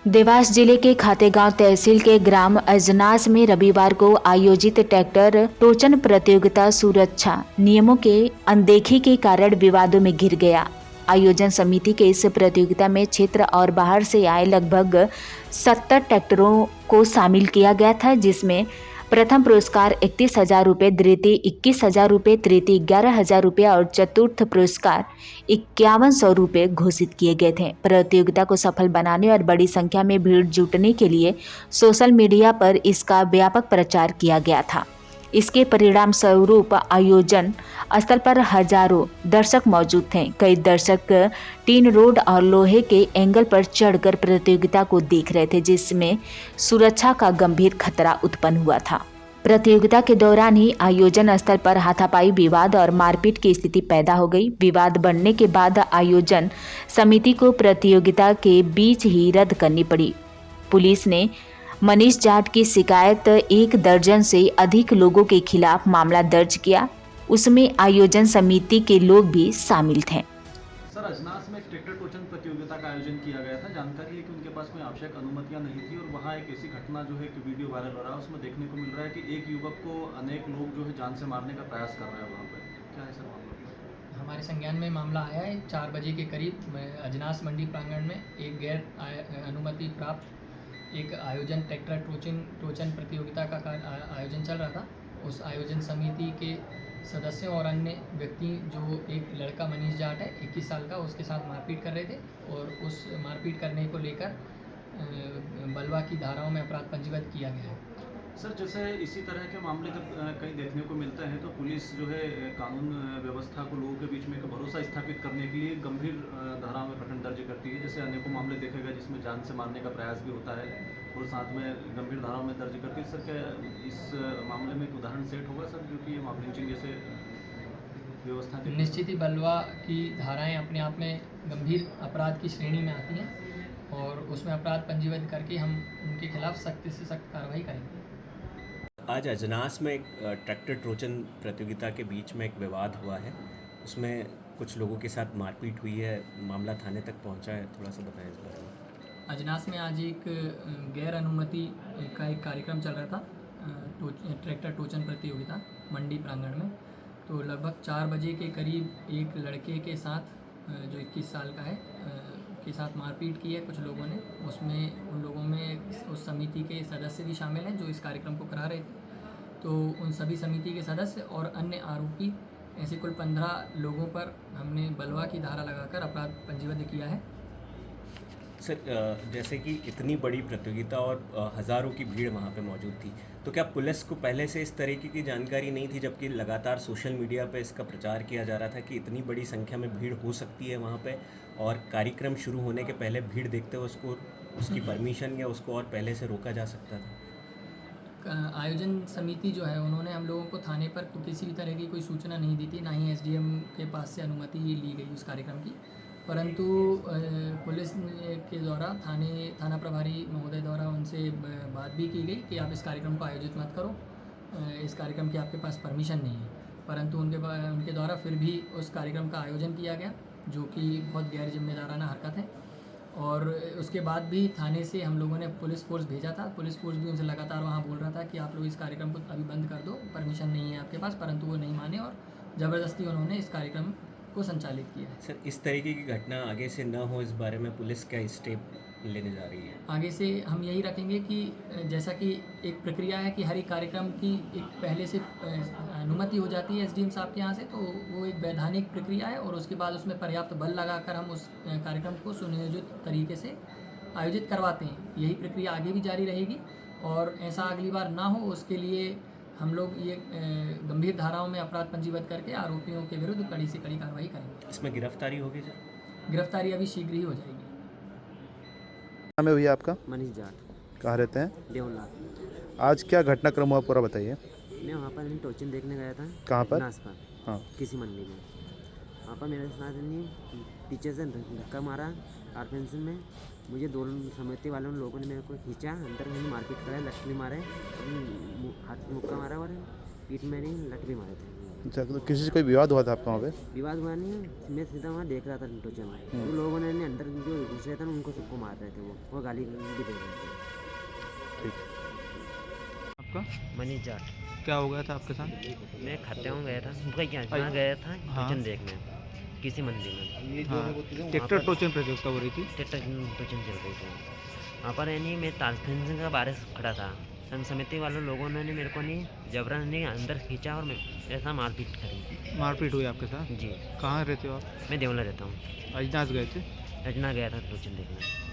देवास जिले के खातेगांव तहसील के ग्राम अजनास में रविवार को आयोजित ट्रैक्टर टोचन प्रतियोगिता सुरक्षा नियमों के अनदेखी के कारण विवादों में घिर गया। आयोजन समिति के इस प्रतियोगिता में क्षेत्र और बाहर से आए लगभग 70 ट्रैक्टरों को शामिल किया गया था, जिसमें प्रथम पुरस्कार 31,000 रुपये, द्वितीय 21,000 रुपये, तृतीय 11,000 रुपये और चतुर्थ पुरस्कार 5100 रुपये घोषित किए गए थे। प्रतियोगिता को सफल बनाने और बड़ी संख्या में भीड़ जुटने के लिए सोशल मीडिया पर इसका व्यापक प्रचार किया गया था। इसके परिणाम स्वरूप आयोजन स्थल पर हजारों दर्शक मौजूद थे। कई दर्शक टीन रोड और लोहे के एंगल पर चढ़कर प्रतियोगिता को देख रहे थे, जिसमें सुरक्षा का गंभीर खतरा उत्पन्न हुआ था। प्रतियोगिता के दौरान ही आयोजन स्थल पर हाथापाई, विवाद और मारपीट की स्थिति पैदा हो गई। विवाद बढ़ने के बाद आयोजन समिति को प्रतियोगिता के बीच ही रद्द करनी पड़ी। पुलिस ने मनीष जाट की शिकायत 1 दर्जन से अधिक लोगों के खिलाफ मामला दर्ज किया। उसमें आयोजन समिति के लोग भी शामिल थे। सर, अजनास में एक ट्रैक्टर टोचन प्रतियोगिता का आयोजन किया गया था। जानकारी है कि उनके पास कोई आवश्यक अनुमतियां नहीं थी और वहां एक ऐसी घटना जो है कि वीडियो वायरल हो रहा है, उसमें देखने को मिल रहा है कि एक युवक को अनेक लोग जो है जान से मारने का प्रयास कर रहे हैं। वहाँ पर क्या है सर मामला? हमारे संज्ञान में मामला आया है 4 बजे के करीब अजनास मंडी प्रांगण में एक गैर अनुमति प्राप्त एक आयोजन ट्रैक्टर टोचन प्रतियोगिता का आयोजन चल रहा था। उस आयोजन समिति के सदस्यों और अन्य व्यक्ति, जो एक लड़का मनीष जाट है 21 साल का, उसके साथ मारपीट कर रहे थे और उस मारपीट करने को लेकर बलवा की धाराओं में अपराध पंजीबद्ध किया गया है। सर, जैसे इसी तरह के मामले जब कहीं देखने को मिलते हैं तो पुलिस जो है कानून व्यवस्था को लोगों के बीच में एक भरोसा स्थापित करने के लिए गंभीर धाराओं में प्रकरण दर्ज करती है। जैसे अनेकों मामले देखे गए जिसमें जान से मारने का प्रयास भी होता है और साथ में गंभीर धाराओं में दर्ज करती है। सर, क्या इस मामले में एक उदाहरण सेट होगा सर, जो कि मॉब लिंचिंग जैसे व्यवस्था? निश्चित ही बलवा की धाराएं अपने आप में गंभीर अपराध की श्रेणी में आती हैं और उसमें अपराध पंजीबद्ध करके हम उनके खिलाफ सख्त से सख्त कार्रवाई करेंगे। आज अजनास में एक ट्रैक्टर टोचन प्रतियोगिता के बीच में एक विवाद हुआ है, उसमें कुछ लोगों के साथ मारपीट हुई है, मामला थाने तक पहुंचा है, थोड़ा सा बताएं इस बारे में। अजनास में आज एक गैर अनुमति का एक कार्यक्रम चल रहा था, ट्रैक्टर टोचन प्रतियोगिता मंडी प्रांगण में। तो लगभग 4 बजे के करीब एक लड़के के साथ जो 21 साल का है के साथ मारपीट की है कुछ लोगों ने। उसमें उन लोगों में उस समिति के सदस्य भी शामिल हैं जो इस कार्यक्रम को करा रहे थे। तो उन सभी समिति के सदस्य और अन्य आरोपी, ऐसे कुल 15 लोगों पर हमने बलवा की धारा लगाकर अपराध पंजीबद्ध किया है। सर, जैसे कि इतनी बड़ी प्रतियोगिता और हज़ारों की भीड़ वहाँ पे मौजूद थी, तो क्या पुलिस को पहले से इस तरीके की जानकारी नहीं थी, जबकि लगातार सोशल मीडिया पे इसका प्रचार किया जा रहा था कि इतनी बड़ी संख्या में भीड़ हो सकती है वहाँ पे, और कार्यक्रम शुरू होने के पहले भीड़ देखते हुए उसको उसकी परमिशन या उसको और पहले से रोका जा सकता था? आयोजन समिति जो है, उन्होंने हम लोगों को थाने पर किसी भी तरह की कोई सूचना नहीं दी थी, ना ही एसडीएम के पास से अनुमति ली गई उस कार्यक्रम की। परंतु पुलिस के द्वारा थाना प्रभारी महोदय द्वारा उनसे बात भी की गई कि आप इस कार्यक्रम को आयोजित मत करो, इस कार्यक्रम की आपके पास परमिशन नहीं है। परंतु उनके द्वारा फिर भी उस कार्यक्रम का आयोजन किया गया, जो कि बहुत गैर जिम्मेदाराना हरकत है। और उसके बाद भी थाने से हम लोगों ने पुलिस फोर्स भेजा था। पुलिस फोर्स भी उनसे लगातार वहाँ बोल रहा था कि आप लोग इस कार्यक्रम को अभी बंद कर दो, परमिशन नहीं है आपके पास, परंतु वो नहीं माने और ज़बरदस्ती उन्होंने इस कार्यक्रम को संचालित किया है। सर, इस तरीके की घटना आगे से न हो, इस बारे में पुलिस क्या स्टेप लेने जा रही है? आगे से हम यही रखेंगे कि जैसा कि एक प्रक्रिया है कि हर एक कार्यक्रम की एक पहले से अनुमति हो जाती है एसडीएम साहब के यहाँ से, तो वो एक वैधानिक प्रक्रिया है और उसके बाद उसमें पर्याप्त बल लगाकर हम उस कार्यक्रम को सुनियोजित तरीके से आयोजित करवाते हैं। यही प्रक्रिया आगे भी जारी रहेगी और ऐसा अगली बार ना हो, उसके लिए हम लोग ये गंभीर धाराओं में अपराध पंजीबद्ध करके आरोपियों के विरुद्ध कड़ी से कड़ी कार्रवाई करेंगे। इसमें गिरफ्तारी होगी सर? गिरफ्तारी अभी शीघ्र ही हो जाएगी। नाम है भैया आपका? मनीष जाट। कहाँ रहते हैं? देवलाल। आज क्या घटनाक्रम हुआ, पूरा बताइए। मैं वहाँ पर टोचन देखने गया था। कहाँ पर? नास पर। हाँ। किसी मंडी में। वहाँ पर मेरे साथ पीछे से धक्का मारा कार पेंसिल में। मुझे दोनों समिति वालों लोगों ने मेरे को खींचा, अंदर मैंने मारपीट करा, लक्ष्मी मारे, हाथ में मुक्का मारा और पीठ में नहीं लट भी मारे थे। अच्छा, तो किसी से कोई विवाद हुआ था आपका वहाँ पे? विवाद हुआ नहीं, मैं सीधा वहाँ देख रहा था टोचन में, तो लोगों ने अंदर जो घुस रहे थे ना उनको सबको मार रहे थे, वो गाली भी दे रहे थे। ठीक। आपका मनीष जाट। क्या हो गया था आपके साथ? मैं खात्याओं गया था, उनका क्या वहाँ गया था हाँ। टोचन देखने किसी मंदिर में। हाँ, ट्रैक्टर टोचन प्रतियोगिता हो रही थी। ट्रैक्टर टोचन चल रही थी वहाँ पर। यानी मैं तालफेंसिंग का बारिश खड़ा था, संघ समिति वाले लोगों ने मेरे को नहीं जबरन नहीं अंदर खींचा और मैं ऐसा मारपीट करी। मारपीट हुई आपके साथ? जी। कहाँ रहते हो आप? मैं देवला रहता हूँ। अजनास गए थे? रजना गया था टोचन देखने।